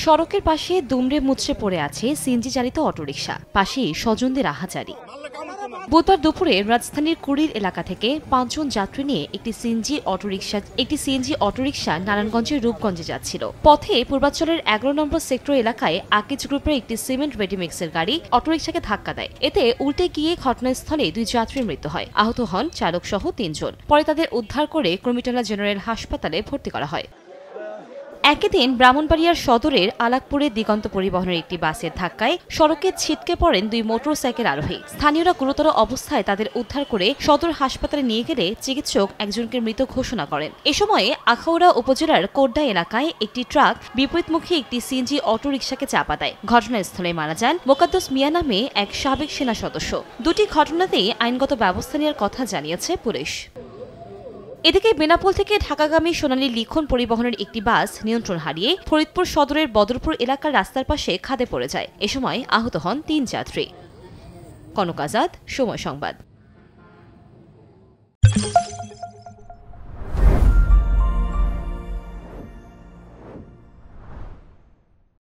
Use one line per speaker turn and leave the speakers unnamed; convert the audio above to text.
সড়কের পাশে দুমড়ে মুচড়ে পড়ে আছে সিএনজি চালিত অটোরিকশা, পাশেই স্বজনদের আহাজারি। বুধবার দুপুরে রাজধানীর কুড়িল এলাকা থেকে 5 জন যাত্রী নিয়ে একটি সিএনজি অটোরিকশা নারায়ণগঞ্জের রূপগঞ্জে যাচ্ছিল। পথে পূর্বাঞ্চলের 11 নম্বর সেক্টর এলাকায় আকিজ গ্রুপের একটি সিমেন্ট রেডিমিক্সের গাড়ি অটোরিকশাকে ধাক্কা দেয়। এতে উল্টে গিয়ে ঘটনাস্থলে 2 যাত্রীর মৃত্যু হয়। আহত হন চালক সহ 3 জন। পরে তাদের উদ্ধার করে কুমিল্লা জেনারেল হাসপাতালে ভর্তি করা হয়। একই দিন ব্রাহ্মণবাড়িয়ার সদরের আলাকপুরে দিগন্ত পরিবহনের একটি বাসের ধাক্কায় সড়কে ছিটকে পড়েন 2 মোটরসাইকেল আরোহী। স্থানীয়রা গুরুতর অবস্থায় তাদের উদ্ধার করে সদর হাসপাতালে নিয়ে গেলে চিকিৎসক একজনকে মৃত ঘোষণা করেন। এ সময়ে আখাউড়া উপজেলার কোড্ডা এলাকায় একটি ট্রাক বিপরীতমুখী একটি সিএনজি অটোরিকশাকে চাপা দেয়। ঘটনাস্থলে মারা যান মোকাদ্দস মিয়া নামে এক সাবেক সেনা সদস্য। দুটি ঘটনাতেই আইনগত ব্যবস্থা নেওয়ার কথা জানিয়েছে পুলিশ। এদিকে বেনাপোল থেকে ঢাকাগামী সোনালী লিখন পরিবহনের একটি বাস নিয়ন্ত্রণ হারিয়ে ফরিদপুর সদরের বদরপুর এলাকার রাস্তার পাশে খাদে পড়ে যায়। এ সময় আহত হন 3 যাত্রী। কনক আজাদ, সময় সংবাদ।